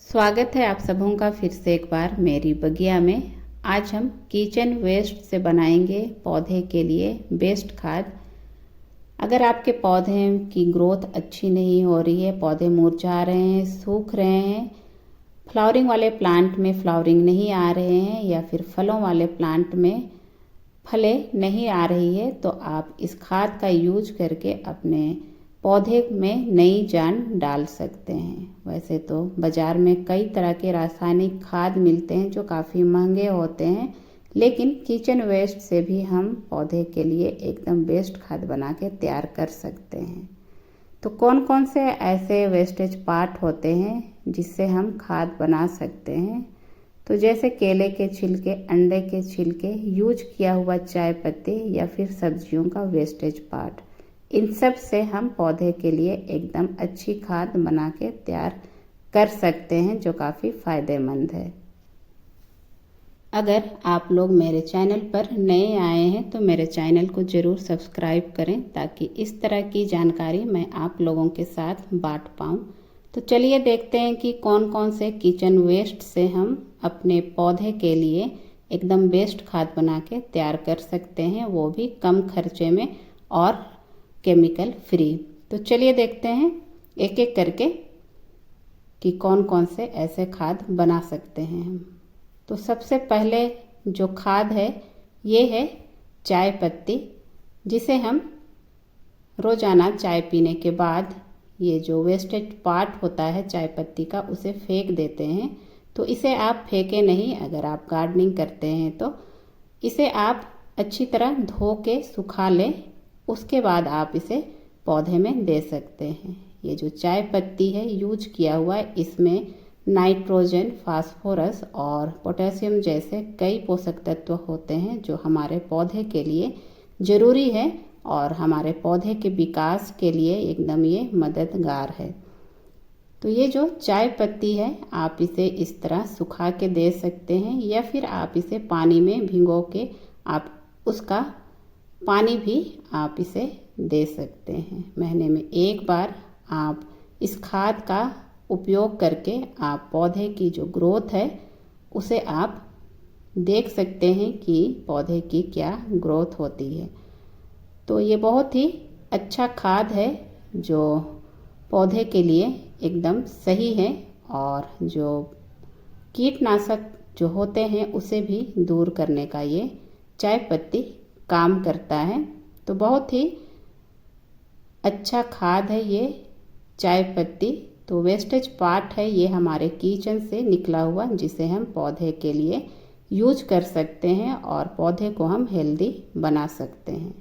स्वागत है आप सबों का फिर से एक बार मेरी बगिया में। आज हम किचन वेस्ट से बनाएंगे पौधे के लिए बेस्ट खाद। अगर आपके पौधे की ग्रोथ अच्छी नहीं हो रही है, पौधे मुरझा रहे हैं, सूख रहे हैं, फ्लावरिंग वाले प्लांट में फ्लावरिंग नहीं आ रहे हैं या फिर फलों वाले प्लांट में फले नहीं आ रही है, तो आप इस खाद का यूज करके अपने पौधे में नई जान डाल सकते हैं। वैसे तो बाज़ार में कई तरह के रासायनिक खाद मिलते हैं जो काफ़ी महंगे होते हैं, लेकिन किचन वेस्ट से भी हम पौधे के लिए एकदम बेस्ट खाद बना के तैयार कर सकते हैं। तो कौन कौन से ऐसे वेस्टेज पार्ट होते हैं जिससे हम खाद बना सकते हैं? तो जैसे केले के छिलके, अंडे के छिलके, यूज किया हुआ चाय पत्ती या फिर सब्जियों का वेस्टेज पार्ट, इन सब से हम पौधे के लिए एकदम अच्छी खाद बना के तैयार कर सकते हैं जो काफ़ी फ़ायदेमंद है। अगर आप लोग मेरे चैनल पर नए आए हैं तो मेरे चैनल को ज़रूर सब्सक्राइब करें ताकि इस तरह की जानकारी मैं आप लोगों के साथ बांट पाऊँ। तो चलिए देखते हैं कि कौन कौन से किचन वेस्ट से हम अपने पौधे के लिए एकदम बेस्ट खाद बना के तैयार कर सकते हैं, वो भी कम खर्चे में और केमिकल फ्री। तो चलिए देखते हैं एक एक करके कि कौन कौन से ऐसे खाद बना सकते हैं हम। तो सबसे पहले जो खाद है ये है चाय पत्ती, जिसे हम रोज़ाना चाय पीने के बाद ये जो वेस्टेज पार्ट होता है चाय पत्ती का उसे फेंक देते हैं। तो इसे आप फेंके नहीं, अगर आप गार्डनिंग करते हैं तो इसे आप अच्छी तरह धो के सुखा लें, उसके बाद आप इसे पौधे में दे सकते हैं। ये जो चाय पत्ती है यूज किया हुआ है, इसमें नाइट्रोजन, फास्फोरस और पोटेशियम जैसे कई पोषक तत्व होते हैं जो हमारे पौधे के लिए ज़रूरी है और हमारे पौधे के विकास के लिए एकदम ये मददगार है। तो ये जो चाय पत्ती है आप इसे इस तरह सुखा के दे सकते हैं या फिर आप इसे पानी में भिगो के आप उसका पानी भी आप इसे दे सकते हैं। महीने में एक बार आप इस खाद का उपयोग करके आप पौधे की जो ग्रोथ है उसे आप देख सकते हैं कि पौधे की क्या ग्रोथ होती है। तो ये बहुत ही अच्छा खाद है जो पौधे के लिए एकदम सही है और जो कीटनाशक जो होते हैं उसे भी दूर करने का ये चाय पत्ती काम करता है। तो बहुत ही अच्छा खाद है ये चाय पत्ती। तो वेस्टेज पार्ट है ये हमारे किचन से निकला हुआ, जिसे हम पौधे के लिए यूज कर सकते हैं और पौधे को हम हेल्दी बना सकते हैं।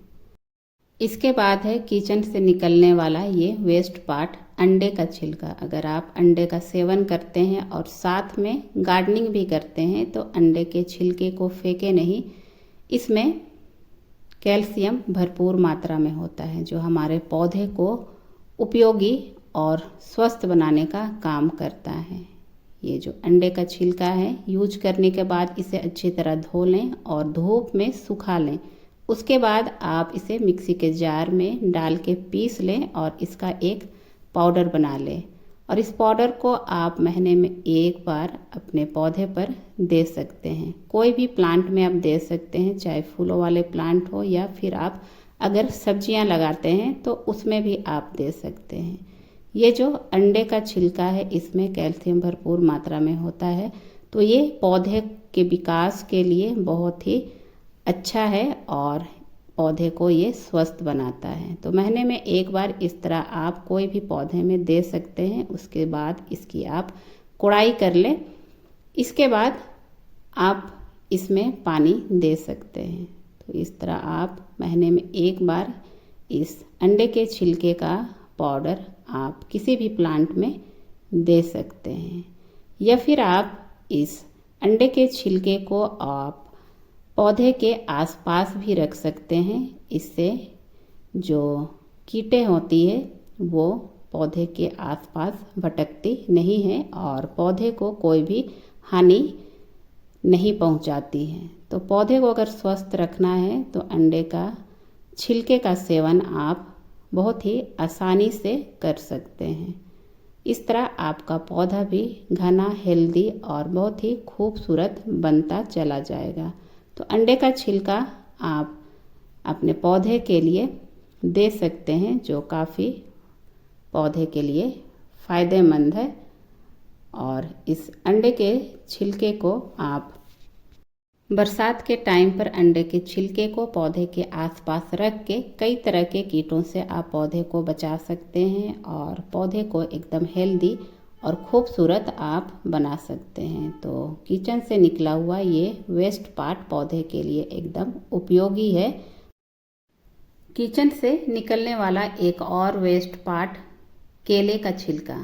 इसके बाद है किचन से निकलने वाला ये वेस्ट पार्ट, अंडे का छिलका। अगर आप अंडे का सेवन करते हैं और साथ में गार्डनिंग भी करते हैं तो अंडे के छिलके को फेंके नहीं, इसमें कैल्शियम भरपूर मात्रा में होता है जो हमारे पौधे को उपयोगी और स्वस्थ बनाने का काम करता है। ये जो अंडे का छिलका है यूज करने के बाद इसे अच्छी तरह धो लें और धूप में सुखा लें। उसके बाद आप इसे मिक्सी के जार में डाल के पीस लें और इसका एक पाउडर बना लें और इस पाउडर को आप महीने में एक बार अपने पौधे पर दे सकते हैं। कोई भी प्लांट में आप दे सकते हैं, चाहे फूलों वाले प्लांट हो या फिर आप अगर सब्जियां लगाते हैं तो उसमें भी आप दे सकते हैं। ये जो अंडे का छिलका है इसमें कैल्शियम भरपूर मात्रा में होता है, तो ये पौधे के विकास के लिए बहुत ही अच्छा है और पौधे को ये स्वस्थ बनाता है। तो महीने में एक बार इस तरह आप कोई भी पौधे में दे सकते हैं। उसके बाद इसकी आप कोड़ाई कर लें। इसके बाद आप इसमें पानी दे सकते हैं। तो इस तरह आप महीने में एक बार इस अंडे के छिलके का पाउडर आप किसी भी प्लांट में दे सकते हैं या फिर आप इस अंडे के छिलके को आप पौधे के आसपास भी रख सकते हैं। इससे जो कीटे होती है वो पौधे के आसपास भटकती नहीं है और पौधे को कोई भी हानि नहीं पहुंचाती है। तो पौधे को अगर स्वस्थ रखना है तो अंडे का छिलके का सेवन आप बहुत ही आसानी से कर सकते हैं। इस तरह आपका पौधा भी घना, हेल्दी और बहुत ही खूबसूरत बनता चला जाएगा। तो अंडे का छिलका आप अपने पौधे के लिए दे सकते हैं, जो काफ़ी पौधे के लिए फ़ायदेमंद है। और इस अंडे के छिलके को आप बरसात के टाइम पर अंडे के छिलके को पौधे के आसपास रख के कई तरह के कीटों से आप पौधे को बचा सकते हैं और पौधे को एकदम हेल्दी और खूबसूरत आप बना सकते हैं। तो किचन से निकला हुआ ये वेस्ट पार्ट पौधे के लिए एकदम उपयोगी है। किचन से निकलने वाला एक और वेस्ट पार्ट केले का छिलका।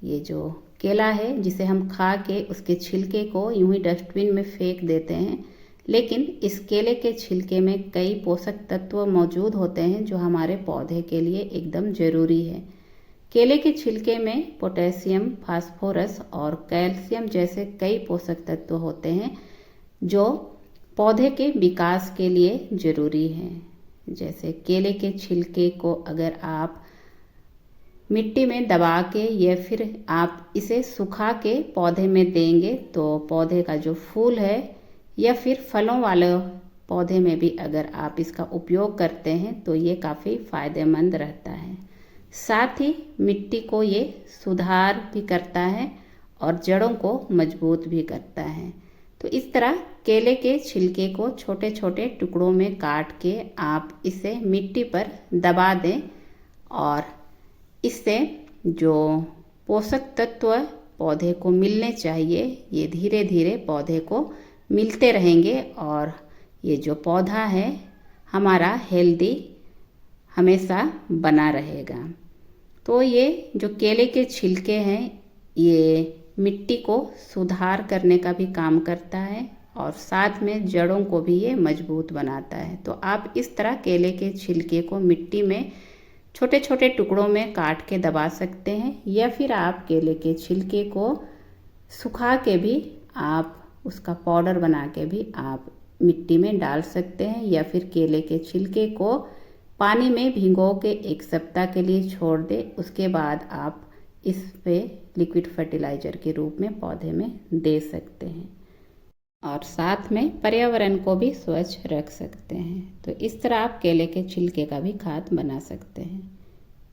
ये जो केला है जिसे हम खा के उसके छिलके को यूं ही डस्टबिन में फेंक देते हैं, लेकिन इस केले के छिलके में कई पोषक तत्व मौजूद होते हैं जो हमारे पौधे के लिए एकदम ज़रूरी है। केले के छिलके में पोटेशियम, फास्फोरस और कैल्शियम जैसे कई पोषक तत्व होते हैं जो पौधे के विकास के लिए ज़रूरी हैं। जैसे केले के छिलके को अगर आप मिट्टी में दबा के या फिर आप इसे सुखा के पौधे में देंगे तो पौधे का जो फूल है या फिर फलों वाले पौधे में भी अगर आप इसका उपयोग करते हैं तो ये काफ़ी फ़ायदेमंद रहता है। साथ ही मिट्टी को ये सुधार भी करता है और जड़ों को मजबूत भी करता है। तो इस तरह केले के छिलके को छोटे छोटे टुकड़ों में काट के आप इसे मिट्टी पर दबा दें और इससे जो पोषक तत्व पौधे को मिलने चाहिए ये धीरे धीरे पौधे को मिलते रहेंगे और ये जो पौधा है हमारा हेल्दी हमेशा बना रहेगा। तो ये जो केले के छिलके हैं ये मिट्टी को सुधार करने का भी काम करता है और साथ में जड़ों को भी ये मजबूत बनाता है। तो आप इस तरह केले के छिलके को मिट्टी में छोटे छोटे टुकड़ों में काट के दबा सकते हैं या फिर आप केले के छिलके को सुखा के भी आप उसका पाउडर बना के भी आप मिट्टी में डाल सकते हैं या फिर केले के छिलके को पानी में भिगो के 1 सप्ताह के लिए छोड़ दें। उसके बाद आप इस पे लिक्विड फर्टिलाइज़र के रूप में पौधे में दे सकते हैं और साथ में पर्यावरण को भी स्वच्छ रख सकते हैं। तो इस तरह आप केले के छिलके का भी खाद बना सकते हैं।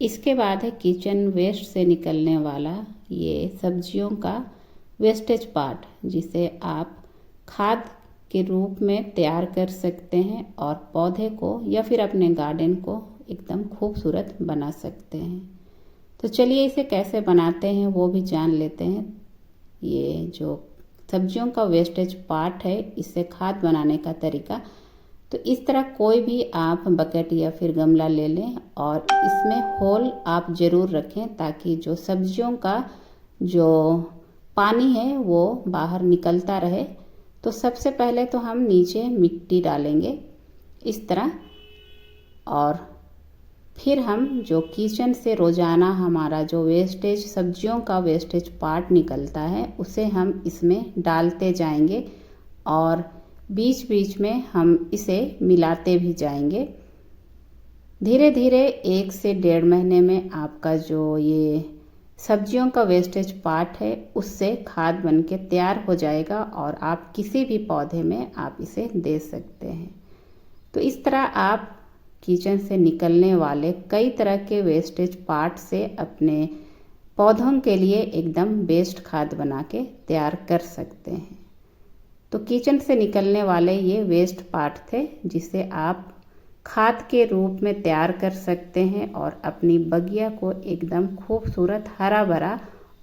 इसके बाद है किचन वेस्ट से निकलने वाला ये सब्जियों का वेस्टेज पार्ट, जिसे आप खाद के रूप में तैयार कर सकते हैं और पौधे को या फिर अपने गार्डन को एकदम खूबसूरत बना सकते हैं। तो चलिए इसे कैसे बनाते हैं वो भी जान लेते हैं। ये जो सब्जियों का वेस्टेज पार्ट है इससे खाद बनाने का तरीका, तो इस तरह कोई भी आप बकेट या फिर गमला ले लें और इसमें होल आप ज़रूर रखें ताकि जो सब्जियों का जो पानी है वो बाहर निकलता रहे। तो सबसे पहले तो हम नीचे मिट्टी डालेंगे इस तरह और फिर हम जो किचन से रोज़ाना हमारा जो वेस्टेज सब्जियों का वेस्टेज पार्ट निकलता है उसे हम इसमें डालते जाएंगे और बीच बीच में हम इसे मिलाते भी जाएंगे। धीरे धीरे 1 से 1.5 महीने में आपका जो ये सब्जियों का वेस्टेज पार्ट है उससे खाद बन के तैयार हो जाएगा और आप किसी भी पौधे में आप इसे दे सकते हैं। तो इस तरह आप किचन से निकलने वाले कई तरह के वेस्टेज पार्ट से अपने पौधों के लिए एकदम बेस्ट खाद बना के तैयार कर सकते हैं। तो किचन से निकलने वाले ये वेस्ट पार्ट थे जिसे आप खाद के रूप में तैयार कर सकते हैं और अपनी बगिया को एकदम खूबसूरत, हरा भरा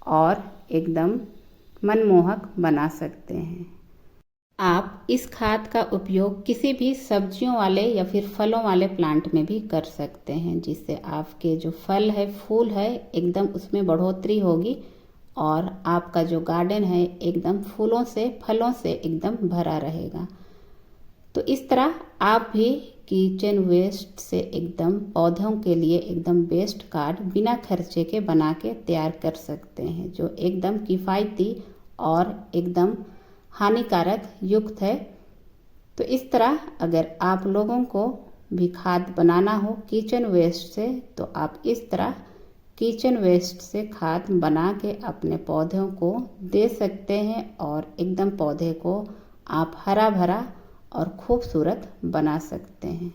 और एकदम मनमोहक बना सकते हैं। आप इस खाद का उपयोग किसी भी सब्जियों वाले या फिर फलों वाले प्लांट में भी कर सकते हैं, जिससे आपके जो फल है, फूल है, एकदम उसमें बढ़ोतरी होगी और आपका जो गार्डन है एकदम फूलों से, फलों से एकदम भरा रहेगा। तो इस तरह आप भी किचन वेस्ट से एकदम पौधों के लिए एकदम बेस्ट खाद बिना खर्चे के बना के तैयार कर सकते हैं, जो एकदम किफ़ायती और एकदम हानिकारक युक्त है। तो इस तरह अगर आप लोगों को भी खाद बनाना हो किचन वेस्ट से तो आप इस तरह किचन वेस्ट से खाद बना के अपने पौधों को दे सकते हैं और एकदम पौधे को आप हरा भरा और खूबसूरत बना सकते हैं।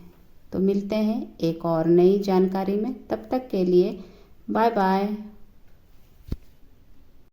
तो मिलते हैं एक और नई जानकारी में, तब तक के लिए बाय बाय।